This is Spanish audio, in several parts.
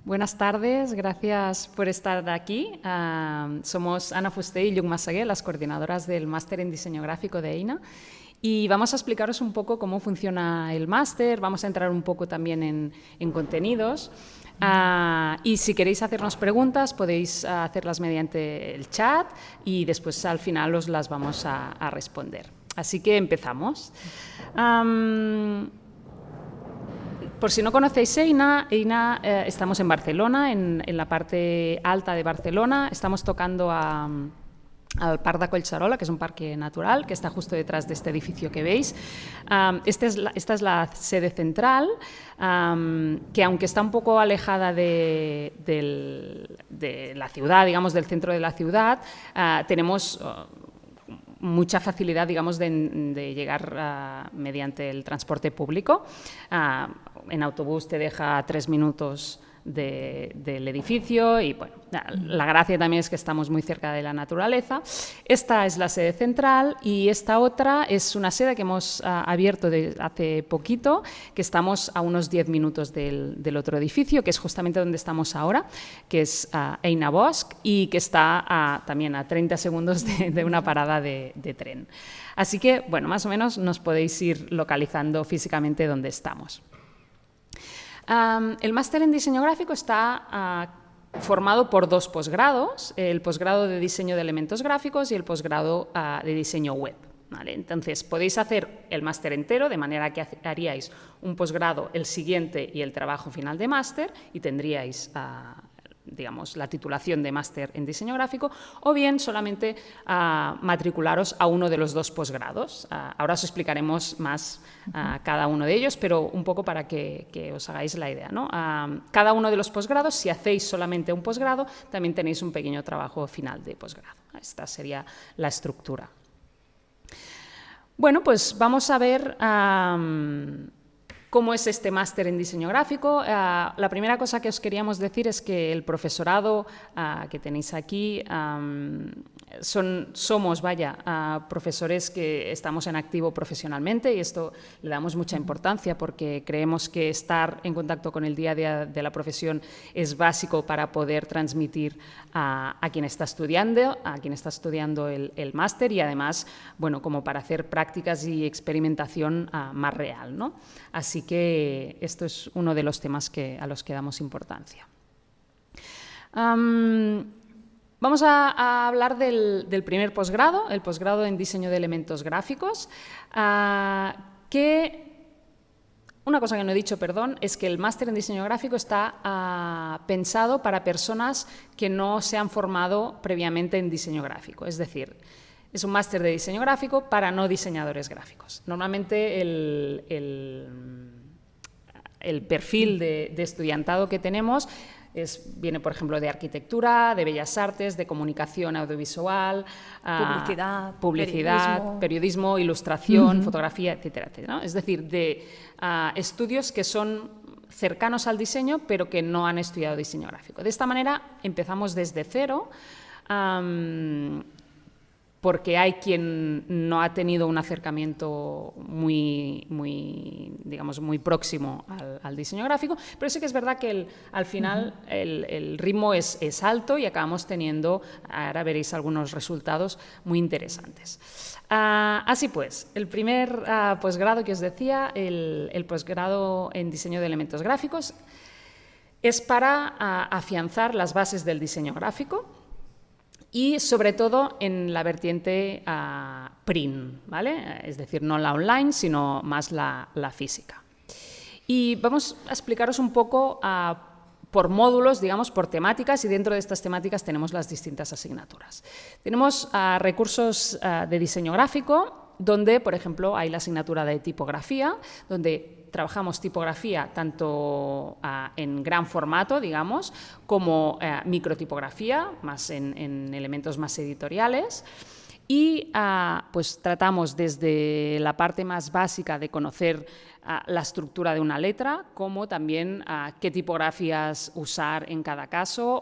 Buenas tardes, gracias por estar aquí. Somos Ana Fuster y Lluc Massaguer, las coordinadoras del Máster en Diseño Gráfico de EINA, y vamos a explicaros un poco cómo funciona el máster, vamos a entrar un poco también en contenidos. Y si queréis hacernos preguntas, podéis hacerlas mediante el chat y después al final os las vamos a responder. Así que empezamos. Por si no conocéis EINA, estamos en Barcelona, en la parte alta de Barcelona. Estamos tocando al Parc de Collserola, que es un parque natural, que está justo detrás de este edificio que veis. Esta es la sede central, que aunque está un poco alejada de la ciudad, digamos, del centro de la ciudad, tenemos mucha facilidad, digamos, de llegar mediante el transporte público. En autobús te deja a 3 minutos del edificio y, bueno, la gracia también es que estamos muy cerca de la naturaleza. Esta es la sede central y esta otra es una sede que hemos abierto hace poquito, que estamos a unos 10 minutos del otro edificio, que es justamente donde estamos ahora, que es EINA Bosch, y que está también a 30 segundos de una parada de tren. Así que, bueno, más o menos nos podéis ir localizando físicamente dónde estamos. El máster en diseño gráfico está formado por 2 posgrados, el posgrado de diseño de elementos gráficos y el posgrado de diseño web. ¿Vale? Entonces, podéis hacer el máster entero, de manera que haríais un posgrado, el siguiente y el trabajo final de máster, y tendríais digamos, la titulación de máster en diseño gráfico, o bien solamente matricularos a uno de los 2 posgrados. Ahora os explicaremos más cada uno de ellos, pero un poco para que os hagáis la idea, ¿no? Cada uno de los posgrados, si hacéis solamente un posgrado, también tenéis un pequeño trabajo final de posgrado. Esta sería la estructura. Bueno, pues vamos a ver ¿cómo es este máster en diseño gráfico? La primera cosa que os queríamos decir es que el profesorado que tenéis aquí somos profesores que estamos en activo profesionalmente, y esto le damos mucha importancia porque creemos que estar en contacto con el día a día de la profesión es básico para poder transmitir a quien está estudiando, el máster, y además, bueno, como para hacer prácticas y experimentación más real, ¿no? Así que esto es uno de los temas a los que damos importancia. Vamos a hablar del primer posgrado, el posgrado en diseño de elementos gráficos, que una cosa que no he dicho, perdón, es que el máster en diseño gráfico está pensado para personas que no se han formado previamente en diseño gráfico, es decir, es un máster de diseño gráfico para no diseñadores gráficos. Normalmente el perfil de estudiantado que tenemos viene, por ejemplo, de arquitectura, de bellas artes, de comunicación audiovisual, publicidad, periodismo, ilustración, fotografía, etcétera, etcétera, ¿no? Es decir, de estudios que son cercanos al diseño, pero que no han estudiado diseño gráfico. De esta manera empezamos desde cero, porque hay quien no ha tenido un acercamiento muy próximo al diseño gráfico, pero sí que es verdad que al final el ritmo es alto y acabamos teniendo, ahora veréis algunos resultados muy interesantes. Así pues, el primer posgrado que os decía, el posgrado en diseño de elementos gráficos, es para afianzar las bases del diseño gráfico, y sobre todo en la vertiente print, ¿vale? Es decir, no la online, sino más la física. Y vamos a explicaros un poco por módulos, digamos, por temáticas, y dentro de estas temáticas tenemos las distintas asignaturas. Tenemos recursos de diseño gráfico, donde, por ejemplo, hay la asignatura de tipografía, donde trabajamos tipografía tanto en gran formato, digamos, como microtipografía, más en elementos más editoriales. Y pues tratamos desde la parte más básica de conocer la estructura de una letra, como también qué tipografías usar en cada caso,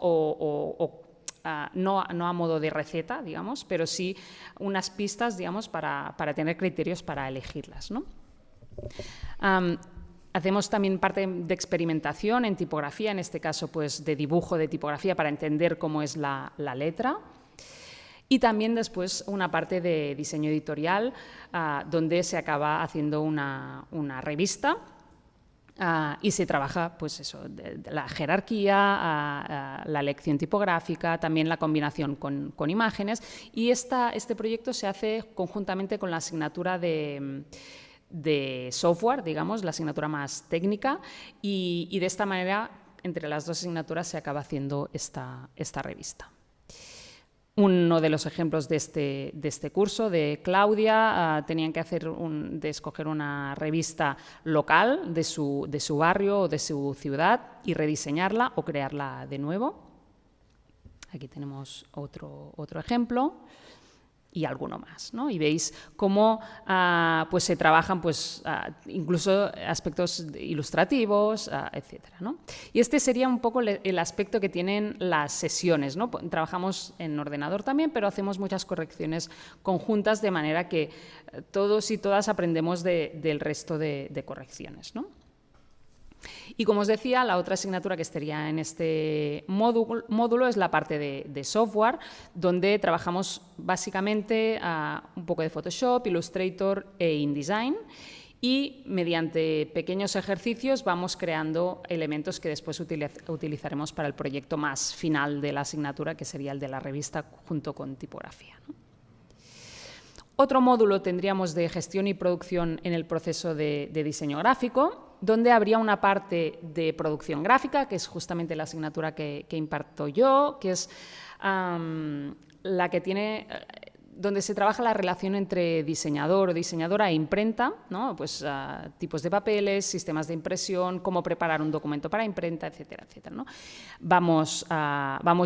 no a modo de receta, digamos, pero sí unas pistas, digamos, para tener criterios para elegirlas, ¿no? Hacemos también parte de experimentación en tipografía, en este caso pues de dibujo de tipografía para entender cómo es la letra. Y también después una parte de diseño editorial donde se acaba haciendo una revista y se trabaja pues eso, de la jerarquía, la elección tipográfica, también la combinación con imágenes. Y este proyecto se hace conjuntamente con la asignatura de software, digamos, la asignatura más técnica, y de esta manera, entre las dos asignaturas, se acaba haciendo esta revista. Uno de los ejemplos de este curso, de Claudia, tenían que escoger una revista local de su barrio o de su ciudad y rediseñarla o crearla de nuevo. Aquí tenemos otro ejemplo. Y alguno más, ¿no? Y veis cómo pues se trabajan pues, incluso aspectos ilustrativos, etcétera, ¿no? Y este sería un poco el aspecto que tienen las sesiones, ¿no? Trabajamos en ordenador también, pero hacemos muchas correcciones conjuntas de manera que todos y todas aprendemos del resto de correcciones, ¿no? Y como os decía, la otra asignatura que estaría en este módulo es la parte de software, donde trabajamos básicamente un poco de Photoshop, Illustrator e InDesign, y mediante pequeños ejercicios vamos creando elementos que después utilizaremos para el proyecto más final de la asignatura, que sería el de la revista junto con tipografía, ¿no? Otro módulo tendríamos de gestión y producción en el proceso de diseño gráfico, donde habría una parte de producción gráfica, que es justamente la asignatura que imparto yo, que es la que tiene, donde se trabaja la relación entre diseñador o diseñadora e imprenta, ¿no? Pues, tipos de papeles, sistemas de impresión, cómo preparar un documento para imprenta, etcétera, etcétera, ¿no? Vamos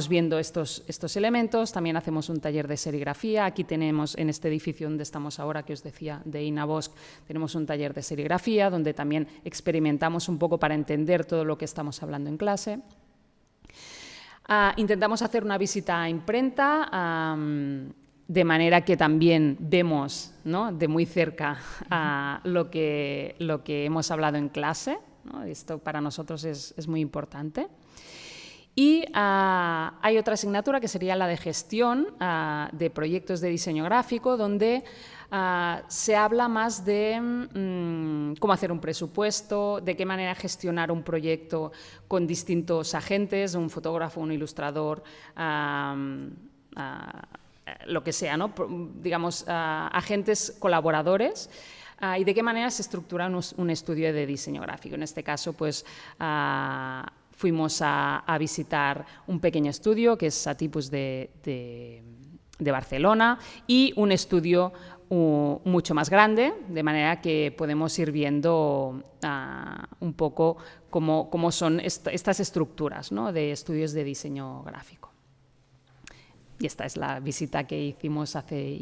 viendo estos elementos. También hacemos un taller de serigrafía. Aquí tenemos, en este edificio donde estamos ahora, que os decía, de Ina Bosch, tenemos un taller de serigrafía donde también experimentamos un poco para entender todo lo que estamos hablando en clase. Intentamos hacer una visita a imprenta, de manera que también vemos, ¿no?, de muy cerca lo que hemos hablado en clase, ¿no? Esto para nosotros es muy importante. Y hay otra asignatura que sería la de gestión de proyectos de diseño gráfico, donde se habla más de cómo hacer un presupuesto, de qué manera gestionar un proyecto con distintos agentes, un fotógrafo, un ilustrador, lo que sea, ¿no? Digamos, agentes colaboradores, y de qué manera se estructura un estudio de diseño gráfico. En este caso, pues, fuimos a visitar un pequeño estudio, que es Satipus de Barcelona, y un estudio mucho más grande, de manera que podemos ir viendo un poco cómo son estas estructuras, ¿no?, de estudios de diseño gráfico. Y esta es la visita que hicimos hace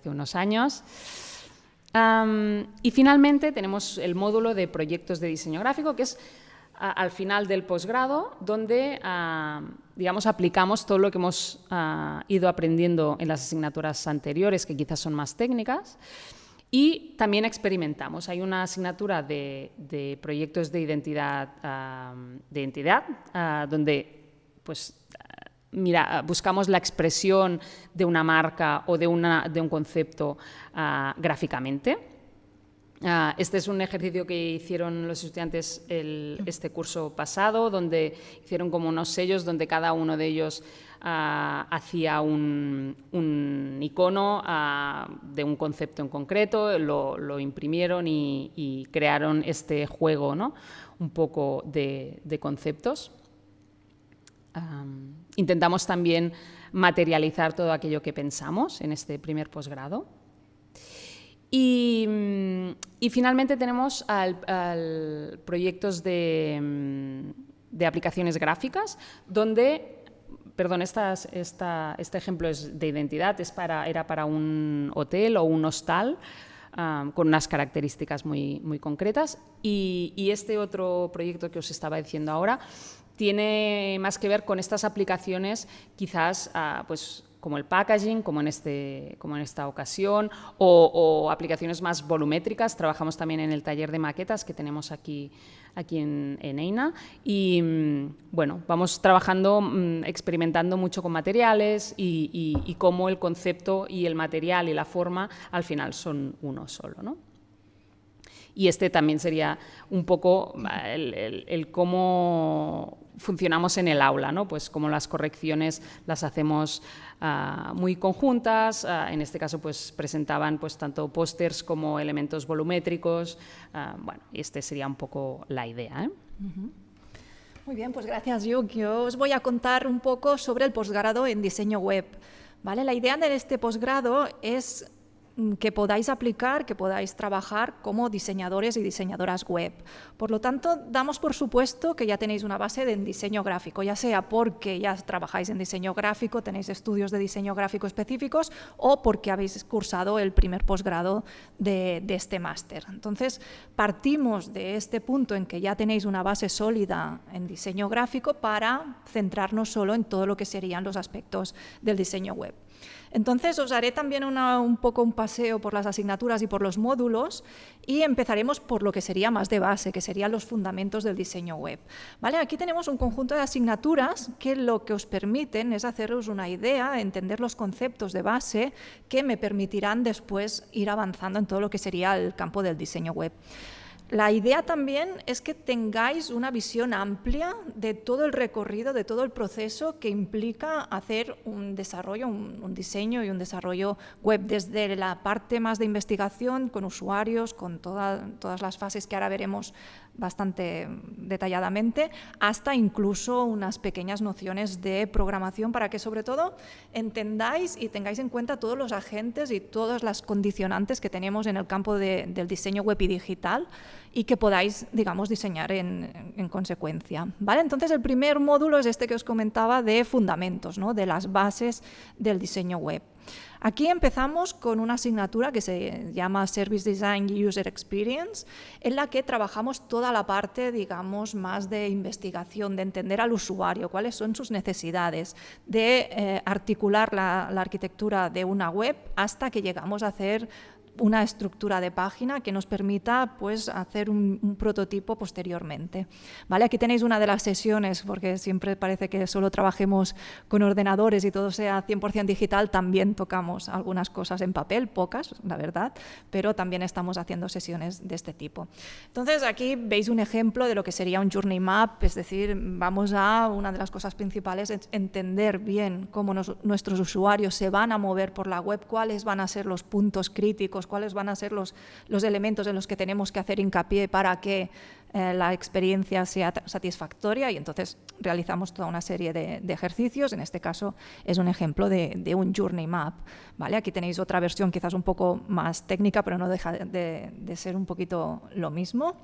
unos años. Y finalmente tenemos el módulo de proyectos de diseño gráfico, que es al final del posgrado, donde digamos, aplicamos todo lo que hemos ido aprendiendo en las asignaturas anteriores, que quizás son más técnicas, y también experimentamos. Hay una asignatura de proyectos de identidad, donde pues, buscamos la expresión de una marca o de un concepto gráficamente. Este es un ejercicio que hicieron los estudiantes este curso pasado, donde hicieron como unos sellos donde cada uno de ellos hacía un icono de un concepto en concreto, lo imprimieron y crearon este juego, ¿no?, un poco de conceptos. Intentamos también materializar todo aquello que pensamos en este primer posgrado. Y finalmente tenemos proyectos de aplicaciones gráficas, donde, perdón, este ejemplo es de identidad, era para un hotel o un hostal, con unas características muy, muy concretas. Y este otro proyecto que os estaba diciendo ahora tiene más que ver con estas aplicaciones, quizás pues, como el packaging, como en esta ocasión, o aplicaciones más volumétricas. Trabajamos también en el taller de maquetas que tenemos aquí en EINA y bueno, vamos trabajando, experimentando mucho con materiales y cómo el concepto y el material y la forma al final son uno solo, ¿no? Y este también sería un poco el cómo funcionamos en el aula, ¿no? Pues cómo las correcciones las hacemos muy conjuntas. En este caso, pues presentaban pues tanto pósters como elementos volumétricos. Bueno, y este sería un poco la idea, ¿eh? Muy bien, pues gracias, Hugh. Yo os voy a contar un poco sobre el posgrado en diseño web, ¿vale? La idea de este posgrado es que podáis aplicar, que podáis trabajar como diseñadores y diseñadoras web. Por lo tanto, damos por supuesto que ya tenéis una base en diseño gráfico, ya sea porque ya trabajáis en diseño gráfico, tenéis estudios de diseño gráfico específicos o porque habéis cursado el primer posgrado de este máster. Entonces, partimos de este punto en que ya tenéis una base sólida en diseño gráfico para centrarnos solo en todo lo que serían los aspectos del diseño web. Entonces os haré también un poco un paseo por las asignaturas y por los módulos y empezaremos por lo que sería más de base, que serían los fundamentos del diseño web. ¿Vale? Aquí tenemos un conjunto de asignaturas que lo que os permiten es haceros una idea, entender los conceptos de base que me permitirán después ir avanzando en todo lo que sería el campo del diseño web. La idea también es que tengáis una visión amplia de todo el recorrido, de todo el proceso que implica hacer un desarrollo, un diseño y un desarrollo web, desde la parte más de investigación, con usuarios, con todas las fases que ahora veremos bastante detalladamente, hasta incluso unas pequeñas nociones de programación para que sobre todo entendáis y tengáis en cuenta todos los agentes y todas las condicionantes que tenemos en el campo del diseño web y digital y que podáis, digamos, diseñar en consecuencia. ¿Vale? Entonces, el primer módulo es este que os comentaba de fundamentos, ¿no? De las bases del diseño web. Aquí empezamos con una asignatura que se llama Service Design y User Experience, en la que trabajamos toda la parte, digamos, más de investigación, de entender al usuario, cuáles son sus necesidades, de articular la arquitectura de una web hasta que llegamos a hacer una estructura de página que nos permita pues, hacer un prototipo posteriormente. ¿Vale? Aquí tenéis una de las sesiones, porque siempre parece que solo trabajemos con ordenadores y todo sea 100% digital, también tocamos algunas cosas en papel, pocas, la verdad, pero también estamos haciendo sesiones de este tipo. Entonces, aquí veis un ejemplo de lo que sería un journey map, es decir, vamos a, una de las cosas principales es entender bien cómo nuestros usuarios se van a mover por la web, cuáles van a ser los puntos críticos, cuáles van a ser los elementos en los que tenemos que hacer hincapié para que la experiencia sea satisfactoria, y entonces realizamos toda una serie de ejercicios. En este caso es un ejemplo de un journey map. ¿Vale? Aquí tenéis otra versión quizás un poco más técnica, pero no deja de ser un poquito lo mismo.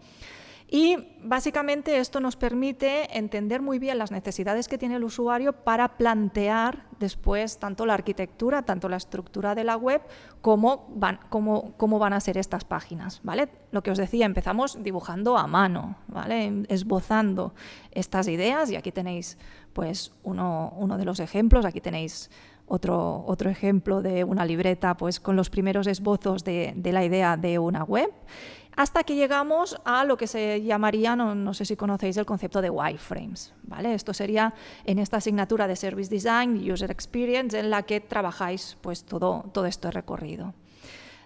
Y básicamente esto nos permite entender muy bien las necesidades que tiene el usuario para plantear después tanto la arquitectura, tanto la estructura de la web, cómo van a ser estas páginas. ¿Vale? Lo que os decía, empezamos dibujando a mano, ¿vale? Esbozando estas ideas, y aquí tenéis pues, uno de los ejemplos. Aquí tenéis otro ejemplo de una libreta pues, con los primeros esbozos de la idea de una web, hasta que llegamos a lo que se llamaría, no sé si conocéis el concepto de wireframes, ¿vale? Esto sería en esta asignatura de Service Design y User Experience, en la que trabajáis pues, todo este recorrido.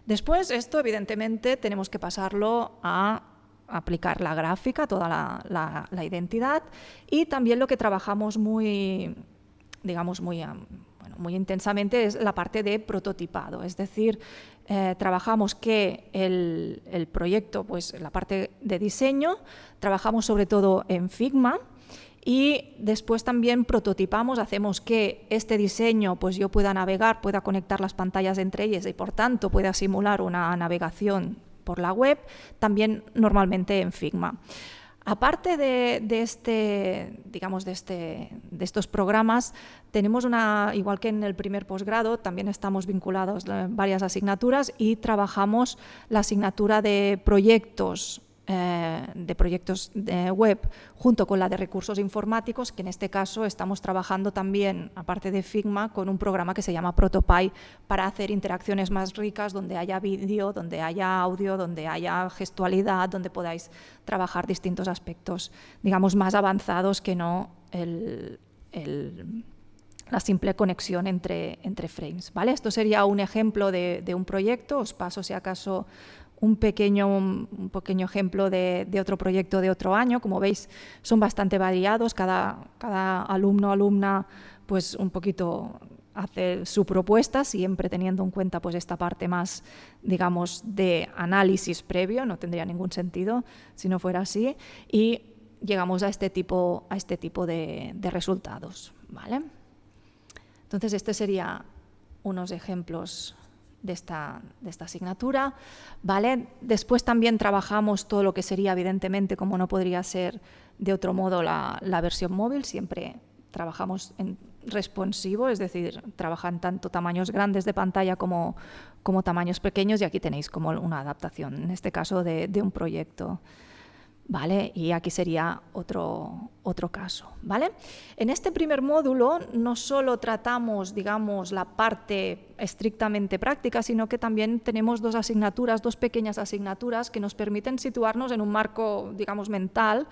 Después, esto evidentemente tenemos que pasarlo a aplicar la gráfica, toda la identidad, y también lo que trabajamos muy intensamente es la parte de prototipado, es decir, trabajamos que el proyecto, pues la parte de diseño, trabajamos sobre todo en Figma, y después también prototipamos, hacemos que este diseño pues yo pueda navegar, pueda conectar las pantallas entre ellas y por tanto pueda simular una navegación por la web, también normalmente en Figma. Aparte de estos programas, tenemos igual que en el primer posgrado, también estamos vinculados a varias asignaturas y trabajamos la asignatura de proyectos de proyectos de web junto con la de recursos informáticos, que en este caso estamos trabajando también, aparte de Figma, con un programa que se llama ProtoPie para hacer interacciones más ricas, donde haya vídeo, donde haya audio, donde haya gestualidad, donde podáis trabajar distintos aspectos, digamos, más avanzados que no la simple conexión entre frames, ¿vale? Esto sería un ejemplo de un proyecto. Os paso, si acaso, un pequeño ejemplo de otro proyecto de otro año. Como veis, son bastante variados. Cada alumno o alumna pues un poquito hace su propuesta, siempre teniendo en cuenta pues esta parte más, digamos, de análisis previo. No tendría ningún sentido si no fuera así. Y llegamos a este tipo de resultados, ¿vale? Entonces, este sería unos ejemplos de esta asignatura, ¿vale? Después también trabajamos todo lo que sería, evidentemente, como no podría ser de otro modo, la versión móvil. Siempre trabajamos en responsivo, es decir, trabajan tanto tamaños grandes de pantalla como tamaños pequeños, y aquí tenéis como una adaptación, en este caso de un proyecto. ¿Vale? Y aquí sería otro caso, ¿vale? En este primer módulo no solo tratamos, digamos, la parte estrictamente práctica, sino que también tenemos dos pequeñas asignaturas que nos permiten situarnos en un marco, digamos, mental,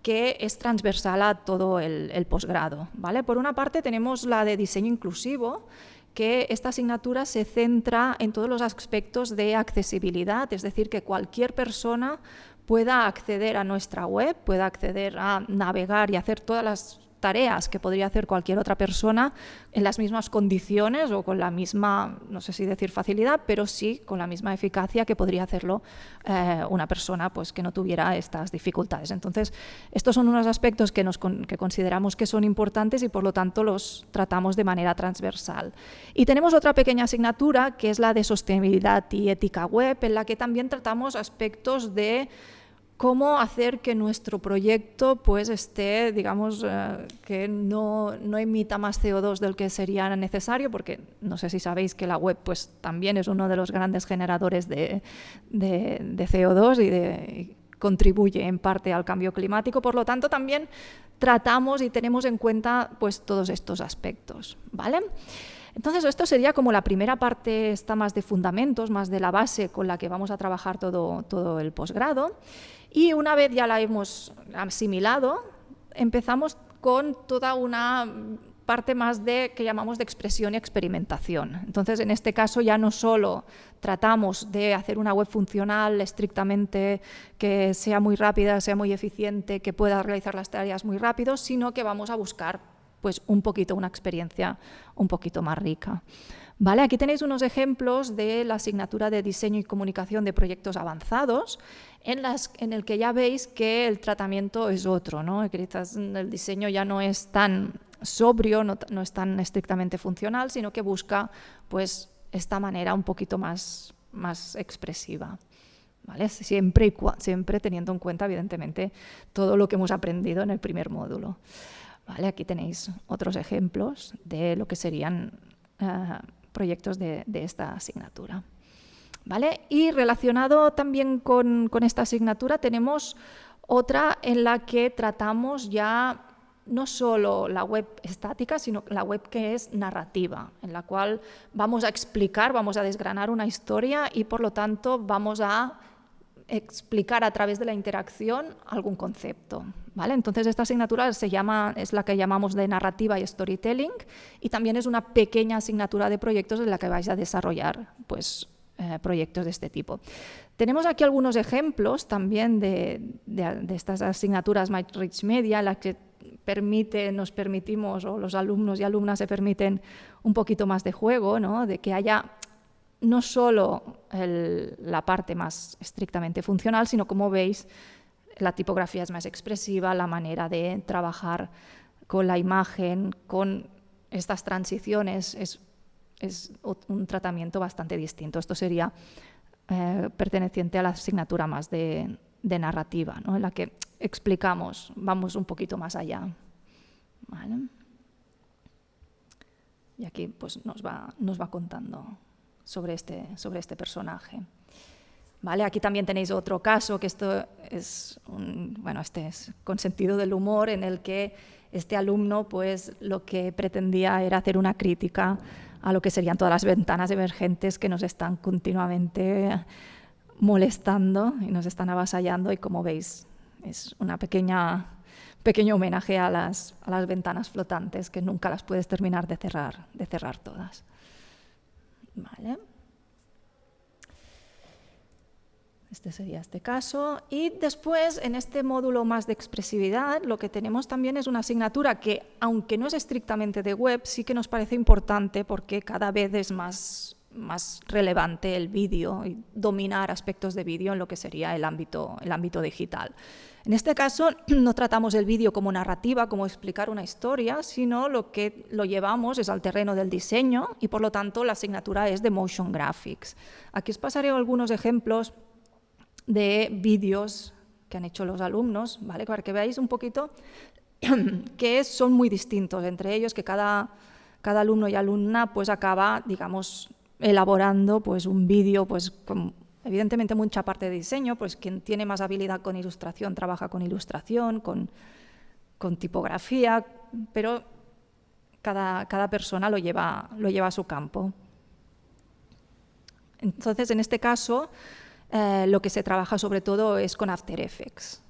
que es transversal a todo el posgrado, ¿vale? Por una parte tenemos la de diseño inclusivo, que esta asignatura se centra en todos los aspectos de accesibilidad, es decir, que cualquier persona pueda acceder a nuestra web, pueda acceder a navegar y hacer todas las tareas que podría hacer cualquier otra persona en las mismas condiciones o con la misma, no sé si decir facilidad, pero sí con la misma eficacia que podría hacerlo una persona pues, que no tuviera estas dificultades. Entonces, estos son unos aspectos que consideramos que son importantes y por lo tanto los tratamos de manera transversal. Y tenemos otra pequeña asignatura que es la de sostenibilidad y ética web, en la que también tratamos aspectos de cómo hacer que nuestro proyecto pues esté, digamos, que no emita más CO2 del que sería necesario, porque no sé si sabéis que la web pues también es uno de los grandes generadores de CO2 y contribuye en parte al cambio climático. Por lo tanto, también tratamos y tenemos en cuenta pues todos estos aspectos, ¿vale? Entonces, esto sería como la primera parte, está más de fundamentos, más de la base con la que vamos a trabajar todo el posgrado. Y una vez ya la hemos asimilado, empezamos con toda una parte más que llamamos de expresión y experimentación. Entonces, en este caso ya no solo tratamos de hacer una web funcional estrictamente que sea muy rápida, sea muy eficiente, que pueda realizar las tareas muy rápido, sino que vamos a buscar pues un poquito una experiencia un poquito más rica. ¿Vale? Aquí tenéis unos ejemplos de la asignatura de diseño y comunicación de proyectos avanzados, en el que ya veis que el tratamiento es otro, ¿no? Quizás el diseño ya no es tan sobrio, no es tan estrictamente funcional, sino que busca pues esta manera un poquito más expresiva. ¿Vale? Siempre teniendo en cuenta, evidentemente, todo lo que hemos aprendido en el primer módulo. ¿Vale? Aquí tenéis otros ejemplos de lo que serían proyectos de esta asignatura. ¿Vale? Y relacionado también con esta asignatura tenemos otra en la que tratamos ya no solo la web estática, sino la web que es narrativa, en la cual vamos a explicar, vamos a desgranar una historia y por lo tanto vamos a explicar a través de la interacción algún concepto, ¿vale? Entonces esta asignatura es la que llamamos de narrativa y storytelling, y también es una pequeña asignatura de proyectos en la que vais a desarrollar pues, proyectos de este tipo. Tenemos aquí algunos ejemplos también de estas asignaturas Rich Media, en las que nos permitimos, o los alumnos y alumnas se permiten un poquito más de juego, ¿no? De que haya no solo la parte más estrictamente funcional, sino, como veis, la tipografía es más expresiva, la manera de trabajar con la imagen, con estas transiciones, es un tratamiento bastante distinto. Esto sería perteneciente a la asignatura más de narrativa, ¿no? En la que explicamos, vamos un poquito más allá. ¿Vale? Y aquí pues, nos va contando sobre este personaje. ¿Vale? Aquí también tenéis otro caso, que esto este es con sentido del humor, en el que este alumno pues lo que pretendía era hacer una crítica a lo que serían todas las ventanas emergentes que nos están continuamente molestando y nos están avasallando, y como veis es una pequeño homenaje a las ventanas flotantes que nunca las puedes terminar de cerrar todas. Vale. Este sería este caso. Y después, en este módulo más de expresividad, lo que tenemos también es una asignatura que, aunque no es estrictamente de web, sí que nos parece importante porque cada vez es más relevante el vídeo y dominar aspectos de vídeo en lo que sería el ámbito digital. En este caso, no tratamos el vídeo como narrativa, como explicar una historia, sino lo que lo llevamos es al terreno del diseño y, por lo tanto, la asignatura es de Motion Graphics. Aquí os pasaré algunos ejemplos de vídeos que han hecho los alumnos, ¿vale? Para que veáis un poquito que son muy distintos entre ellos, que cada alumno y alumna pues acaba, digamos, elaborando pues un vídeo pues con evidentemente mucha parte de diseño, pues quien tiene más habilidad con ilustración trabaja con ilustración, con tipografía, pero cada persona lo lleva a su campo. Entonces, en este caso, lo que se trabaja sobre todo es con After Effects.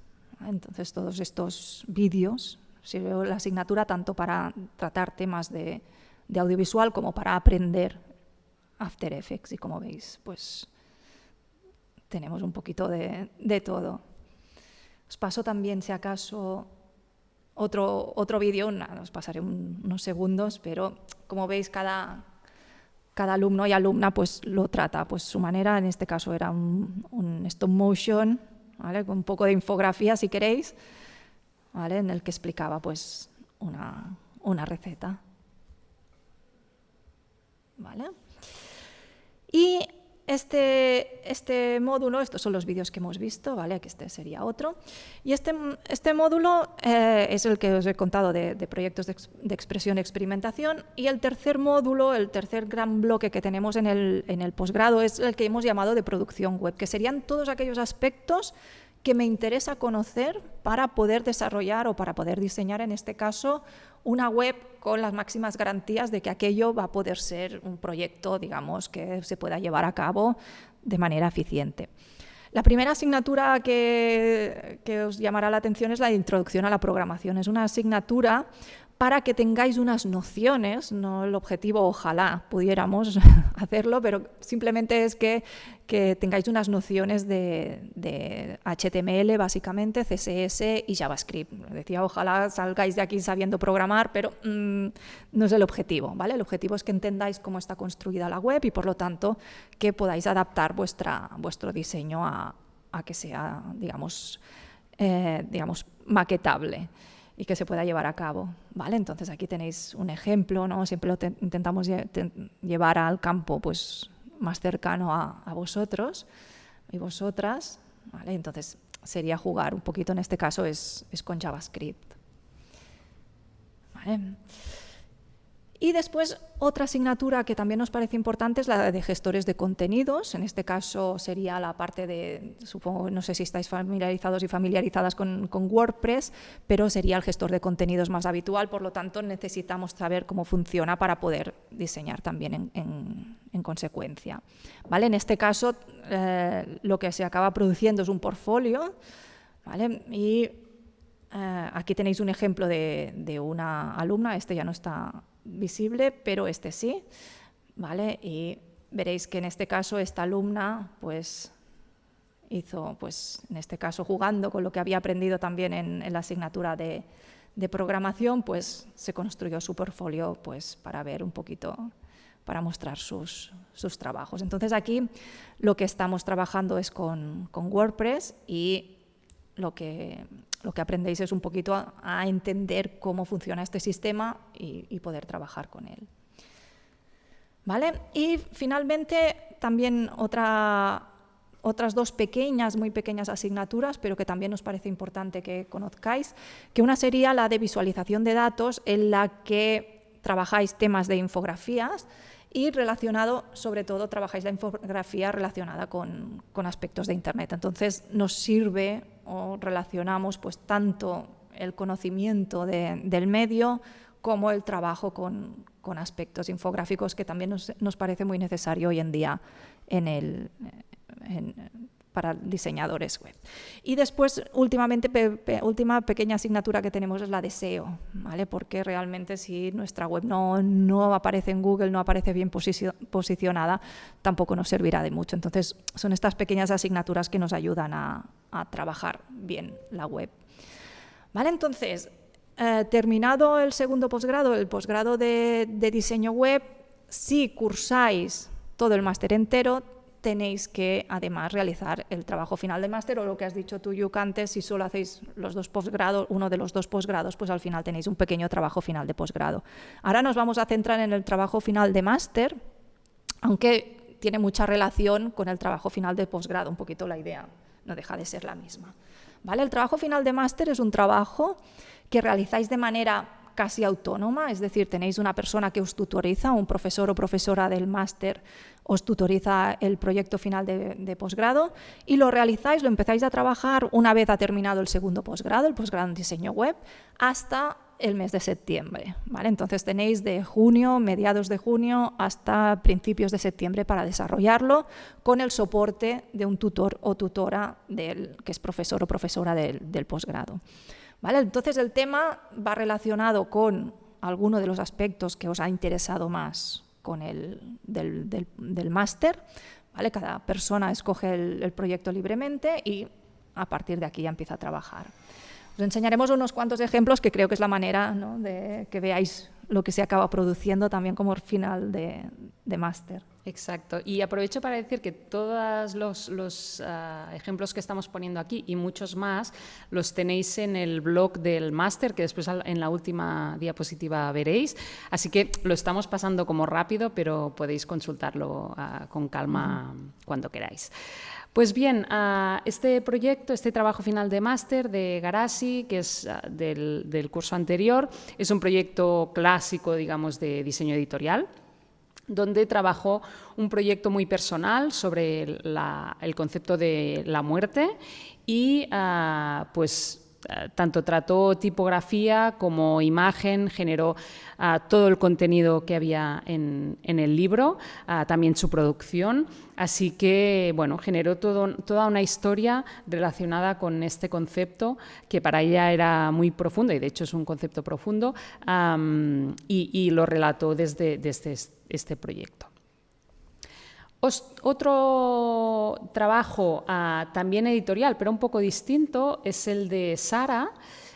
Entonces, todos estos vídeos sirve la asignatura tanto para tratar temas de audiovisual como para aprender After Effects. Y como veis, pues tenemos un poquito de todo. Os paso también, si acaso, otro vídeo, os pasaré unos segundos, pero como veis, cada alumno y alumna pues lo trata pues su manera. En este caso era un stop motion, ¿vale? Con un poco de infografía, si queréis, ¿vale? En el que explicaba pues una receta, ¿vale? Y este módulo, estos son los vídeos que hemos visto, ¿vale? Que este sería otro. Y este módulo es el que os he contado de proyectos de expresión y experimentación. Y el tercer módulo, el tercer gran bloque que tenemos en el posgrado es el que hemos llamado de producción web, que serían todos aquellos aspectos que me interesa conocer para poder desarrollar o para poder diseñar, en este caso, una web con las máximas garantías de que aquello va a poder ser un proyecto, digamos, que se pueda llevar a cabo de manera eficiente. La primera asignatura que os llamará la atención es la de Introducción a la Programación. Es una asignatura para que tengáis unas nociones, no el objetivo, ojalá pudiéramos hacerlo, pero simplemente es que tengáis unas nociones de HTML, básicamente, CSS y JavaScript. Decía, ojalá salgáis de aquí sabiendo programar, pero no es el objetivo, ¿vale? El objetivo es que entendáis cómo está construida la web y, por lo tanto, que podáis adaptar vuestro diseño a que sea, digamos, maquetable y que se pueda llevar a cabo, ¿vale? Entonces aquí tenéis un ejemplo, ¿no? Siempre lo intentamos llevar al campo pues, más cercano a vosotros y vosotras, ¿vale? Entonces sería jugar un poquito, en este caso es con JavaScript, ¿vale? Y después otra asignatura que también nos parece importante es la de gestores de contenidos. En este caso sería la parte de, supongo, no sé si estáis familiarizados y familiarizadas con WordPress, pero sería el gestor de contenidos más habitual, por lo tanto necesitamos saber cómo funciona para poder diseñar también en consecuencia, ¿vale? En este caso lo que se acaba produciendo es un portfolio, ¿vale? Y aquí tenéis un ejemplo de una alumna, este ya no está visible, pero este sí, ¿vale? Y veréis que en este caso esta alumna pues hizo, pues en este caso jugando con lo que había aprendido también en la asignatura de programación, pues se construyó su portfolio pues para ver un poquito, para mostrar sus trabajos. Entonces aquí lo que estamos trabajando es con WordPress y lo que aprendéis es un poquito a entender cómo funciona este sistema y poder trabajar con él, ¿vale? Y finalmente también otras dos muy pequeñas asignaturas, pero que también nos parece importante que conozcáis, que una sería la de visualización de datos, en la que trabajáis temas de infografías y relacionado, sobre todo, trabajáis la infografía relacionada con aspectos de Internet. Entonces nos sirve o relacionamos pues tanto el conocimiento del medio como el trabajo con aspectos infográficos, que también nos parece muy necesario hoy en día para diseñadores web. Y después, última pequeña asignatura que tenemos es la de SEO, ¿vale? Porque realmente si nuestra web no aparece en Google, no aparece bien posicionada, tampoco nos servirá de mucho. Entonces, son estas pequeñas asignaturas que nos ayudan a trabajar bien la web. ¿Vale? Entonces, terminado el segundo posgrado, el posgrado de diseño web, si cursáis todo el máster entero, tenéis que además realizar el trabajo final de máster, o lo que has dicho tú, Yuk, antes, si solo hacéis los dos posgrados, uno de los dos posgrados, pues al final tenéis un pequeño trabajo final de posgrado. Ahora nos vamos a centrar en el trabajo final de máster, aunque tiene mucha relación con el trabajo final de posgrado, un poquito la idea no deja de ser la misma. ¿Vale? El trabajo final de máster es un trabajo que realizáis de manera casi autónoma, es decir, tenéis una persona que os tutoriza, un profesor o profesora del máster os tutoriza el proyecto final de posgrado, y lo realizáis, lo empezáis a trabajar una vez ha terminado el segundo posgrado, el posgrado en diseño web, hasta el mes de septiembre, ¿vale? Entonces tenéis de junio, mediados de junio, hasta principios de septiembre para desarrollarlo, con el soporte de un tutor o tutora que es profesor o profesora del posgrado. ¿Vale? Entonces el tema va relacionado con alguno de los aspectos que os ha interesado más con del máster, ¿vale? Cada persona escoge el proyecto libremente y a partir de aquí ya empieza a trabajar. Os enseñaremos unos cuantos ejemplos que creo que es la manera, ¿no?, de que veáis lo que se acaba produciendo también como final de máster. Exacto. Y aprovecho para decir que todos los ejemplos que estamos poniendo aquí y muchos más los tenéis en el blog del máster, que después en la última diapositiva veréis. Así que lo estamos pasando como rápido, pero podéis consultarlo con calma cuando queráis. Pues bien, este proyecto, este trabajo final de máster de Garasi, que es del curso anterior, es un proyecto clásico, digamos, de diseño editorial, donde trabajó un proyecto muy personal sobre el concepto de la muerte y tanto trató tipografía como imagen, generó todo el contenido que había en el libro, también su producción, así que bueno, generó toda una historia relacionada con este concepto que para ella era muy profundo, y de hecho es un concepto profundo, y lo relató desde este proyecto. Otro trabajo también editorial, pero un poco distinto, es el de Sara,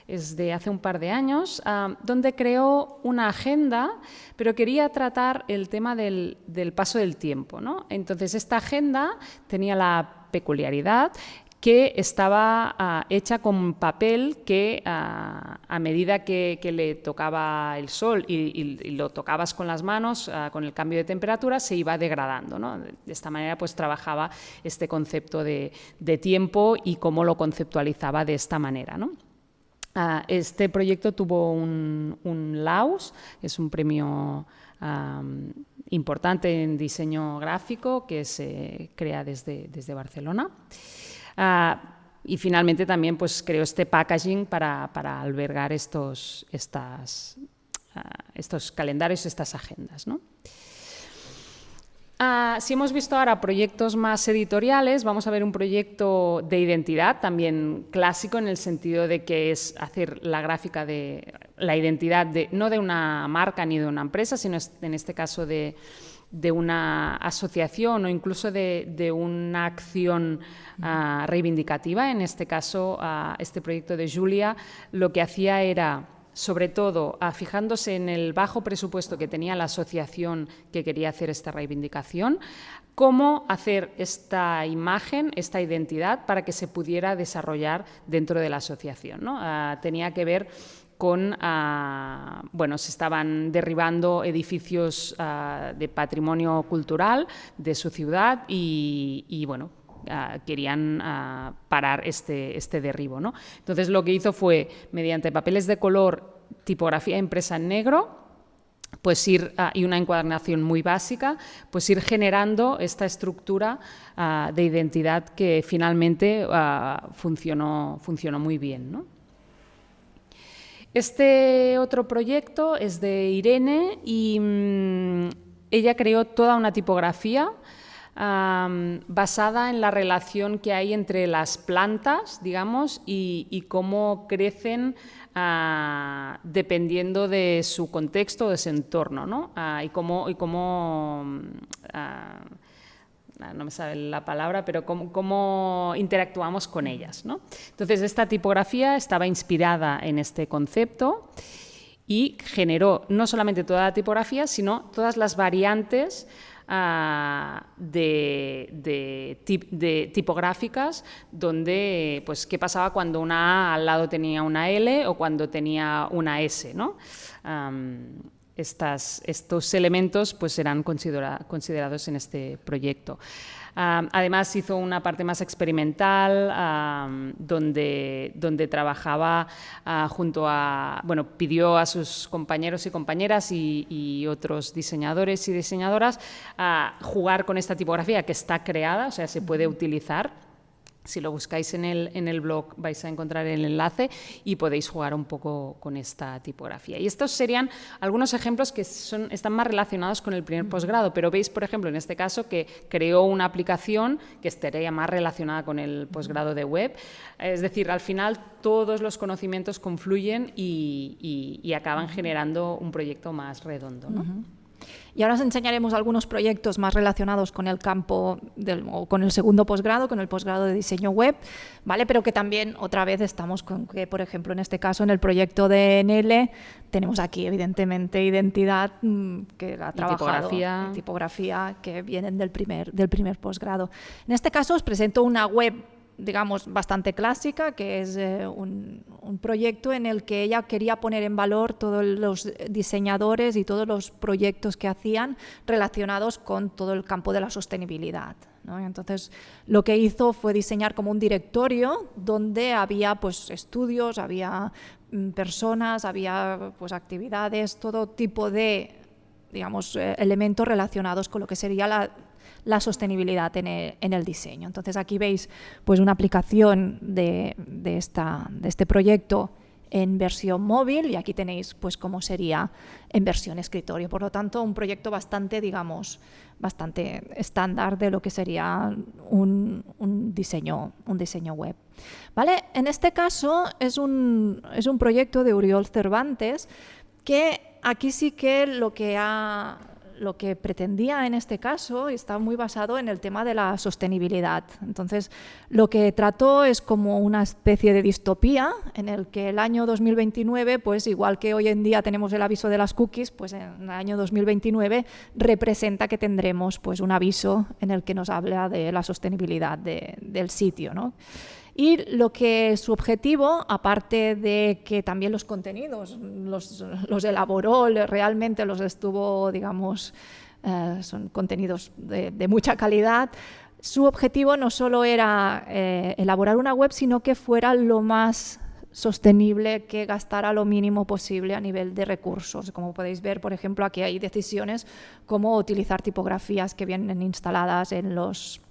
es de hace un par de años, donde creó una agenda, pero quería tratar el tema del paso del tiempo, ¿no? Entonces, esta agenda tenía la peculiaridad que estaba hecha con papel que a medida que le tocaba el sol y lo tocabas con las manos, con el cambio de temperatura, se iba degradando, ¿no? De esta manera pues trabajaba este concepto de tiempo y cómo lo conceptualizaba de esta manera, ¿no? Este proyecto tuvo un LAUS, es un premio importante en diseño gráfico que se crea desde Barcelona. Y finalmente también pues creó este packaging para albergar estos calendarios, estas agendas, ¿no? Si hemos visto ahora proyectos más editoriales, vamos a ver un proyecto de identidad, también clásico en el sentido de que es hacer la gráfica de la identidad no de una marca ni de una empresa, sino en este caso de una asociación o incluso de una acción reivindicativa. En este caso, este proyecto de Julia lo que hacía era, sobre todo, fijándose en el bajo presupuesto que tenía la asociación que quería hacer esta reivindicación, cómo hacer esta imagen, esta identidad, para que se pudiera desarrollar dentro de la asociación, ¿no? Tenía que ver con, se estaban derribando edificios de patrimonio cultural de su ciudad y bueno, querían parar este derribo, ¿no? Entonces lo que hizo fue, mediante papeles de color, tipografía impresa en negro, pues y una encuadernación muy básica, pues ir generando esta estructura de identidad que finalmente funcionó muy bien, ¿no? Este otro proyecto es de Irene y ella creó toda una tipografía basada en la relación que hay entre las plantas, digamos, y cómo crecen dependiendo de su contexto, de su entorno, ¿no? Y cómo no me sabe la palabra, pero cómo interactuamos con ellas, ¿no? Entonces, esta tipografía estaba inspirada en este concepto y generó no solamente toda la tipografía, sino todas las variantes tipográficas, donde, pues, qué pasaba cuando una A al lado tenía una L o cuando tenía una S, ¿no? Estos elementos pues serán considerados en este proyecto. Además hizo una parte más experimental donde trabajaba pidió a sus compañeros y compañeras y otros diseñadores y diseñadoras jugar con esta tipografía que está creada, o sea, se puede utilizar. Si lo buscáis en el blog vais a encontrar el enlace y podéis jugar un poco con esta tipografía. Y estos serían algunos ejemplos que están más relacionados con el primer posgrado, pero veis, por ejemplo, en este caso que creó una aplicación que estaría más relacionada con el posgrado de web. Es decir, al final todos los conocimientos confluyen y acaban generando un proyecto más redondo, ¿no? Y ahora os enseñaremos algunos proyectos más relacionados con el campo o con el segundo posgrado, con el posgrado de diseño web, ¿vale? Pero que también otra vez estamos con que, por ejemplo, en este caso, en el proyecto de NL, tenemos aquí evidentemente identidad que ha trabajado, tipografía que vienen del primer posgrado. En este caso os presento una web, digamos, bastante clásica, que es un proyecto en el que ella quería poner en valor todos los diseñadores y todos los proyectos que hacían relacionados con todo el campo de la sostenibilidad, ¿no? Entonces, lo que hizo fue diseñar como un directorio donde había pues estudios, había personas, había pues actividades, todo tipo de, digamos, elementos relacionados con lo que sería la sostenibilidad en el diseño. Entonces aquí veis pues una aplicación de este proyecto en versión móvil y aquí tenéis pues cómo sería en versión escritorio. Por lo tanto, un proyecto bastante, digamos, bastante estándar de lo que sería un diseño web. ¿Vale? En este caso es un proyecto de Oriol Cervantes que aquí sí que lo que pretendía en este caso está muy basado en el tema de la sostenibilidad. Entonces, lo que trató es como una especie de distopía en el que el año 2029, pues igual que hoy en día tenemos el aviso de las cookies, pues en el año 2029 representa que tendremos pues un aviso en el que nos habla de la sostenibilidad del sitio, ¿no? Y su objetivo, aparte de que también los contenidos los elaboró, realmente los estuvo, digamos, son contenidos de mucha calidad, su objetivo no solo era elaborar una web, sino que fuera lo más sostenible, que gastara lo mínimo posible a nivel de recursos. Como podéis ver, por ejemplo, aquí hay decisiones como utilizar tipografías que vienen instaladas en los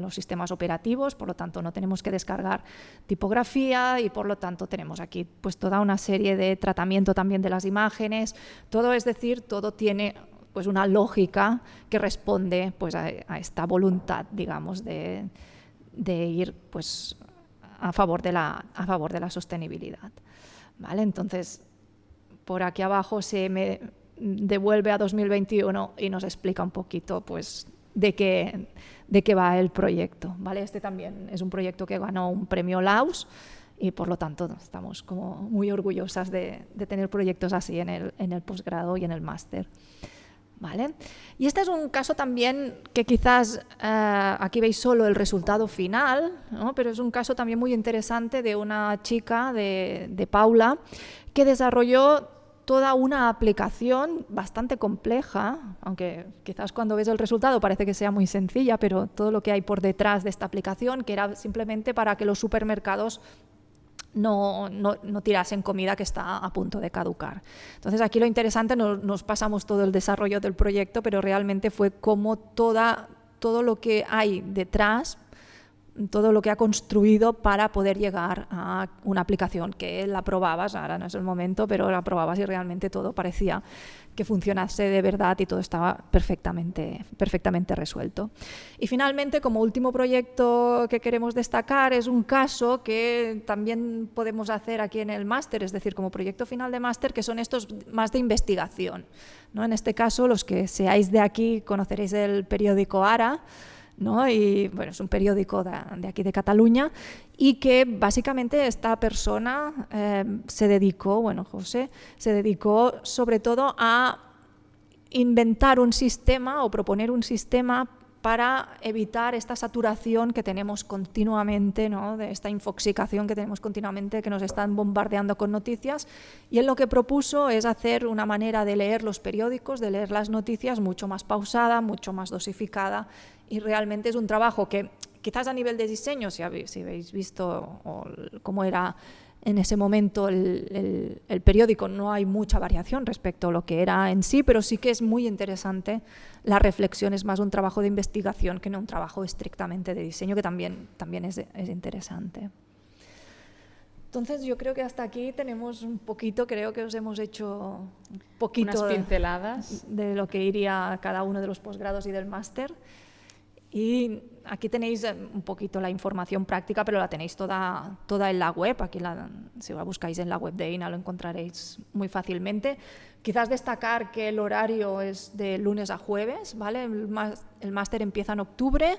sistemas operativos, por lo tanto no tenemos que descargar tipografía y por lo tanto tenemos aquí pues toda una serie de tratamiento también de las imágenes, todo, es decir, todo tiene pues una lógica que responde pues a esta voluntad, digamos, de ir pues a favor de la sostenibilidad. ¿Vale? Entonces, por aquí abajo se me devuelve a 2021 y nos explica un poquito pues de qué va el proyecto, ¿vale? Este también es un proyecto que ganó un premio Laus y por lo tanto estamos como muy orgullosas de tener proyectos así en el posgrado y en el máster, ¿vale? Y este es un caso también que quizás aquí veis solo el resultado final, ¿no? Pero es un caso también muy interesante de una chica, de Paula, que desarrolló toda una aplicación bastante compleja, aunque quizás cuando ves el resultado parece que sea muy sencilla, pero todo lo que hay por detrás de esta aplicación, que era simplemente para que los supermercados no tirasen comida que está a punto de caducar. Entonces aquí lo interesante, nos pasamos todo el desarrollo del proyecto, pero realmente fue como todo lo que hay detrás, todo lo que ha construido para poder llegar a una aplicación que la probabas, ahora no es el momento, pero la probabas y realmente todo parecía que funcionase de verdad y todo estaba perfectamente resuelto. Y finalmente, como último proyecto que queremos destacar, es un caso que también podemos hacer aquí en el máster, es decir, como proyecto final de máster, que son estos más de investigación, ¿no? En este caso, los que seáis de aquí conoceréis el periódico Ara, ¿no? Y bueno, es un periódico de aquí de Cataluña, y que básicamente esta persona José, se dedicó sobre todo a inventar un sistema o proponer un sistema para evitar esta saturación que tenemos continuamente, ¿no? De esta infoxicación que tenemos continuamente, que nos están bombardeando con noticias. Y él lo que propuso es hacer una manera de leer los periódicos, de leer las noticias mucho más pausada, mucho más dosificada, y realmente es un trabajo que quizás a nivel de diseño, si habéis visto cómo era en ese momento el periódico, no hay mucha variación respecto a lo que era en sí, pero sí que es muy interesante. La reflexión es más un trabajo de investigación que no un trabajo estrictamente de diseño, que también es interesante. Entonces yo creo que hasta aquí tenemos un poquito, creo que os hemos hecho un poquito unas pinceladas de lo que iría cada uno de los posgrados y del máster. Y aquí tenéis un poquito la información práctica, pero la tenéis toda en la web. Aquí si la buscáis en la web de EINA lo encontraréis muy fácilmente. Quizás destacar que el horario es de lunes a jueves, ¿vale? El máster empieza en octubre,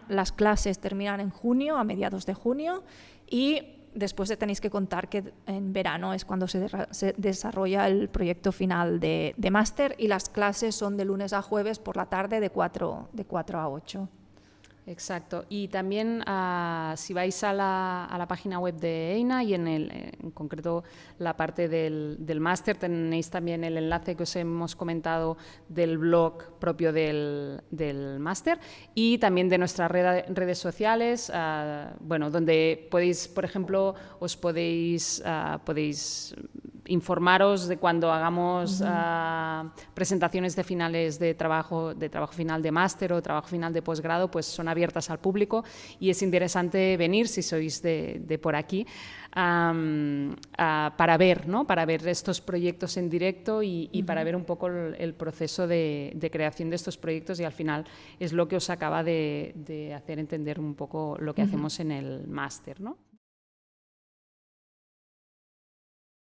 las clases terminan en junio, a mediados de junio, y después tenéis que contar que en verano es cuando se desarrolla el proyecto final de máster, y las clases son de lunes a jueves por la tarde de 4 a 8. Exacto. Y también si vais a la página web de EINA y en concreto la parte del máster, tenéis también el enlace que os hemos comentado del blog propio del máster, y también de nuestras redes sociales, donde podéis, por ejemplo, podéis informaros de cuando hagamos presentaciones de finales de trabajo final de máster o trabajo final de posgrado, pues son abiertas al público, y es interesante venir si sois de por aquí para ver, ¿no? Para ver estos proyectos en directo y para ver un poco el proceso de creación de estos proyectos, y al final es lo que os acaba de hacer entender un poco lo que hacemos en el máster, ¿no?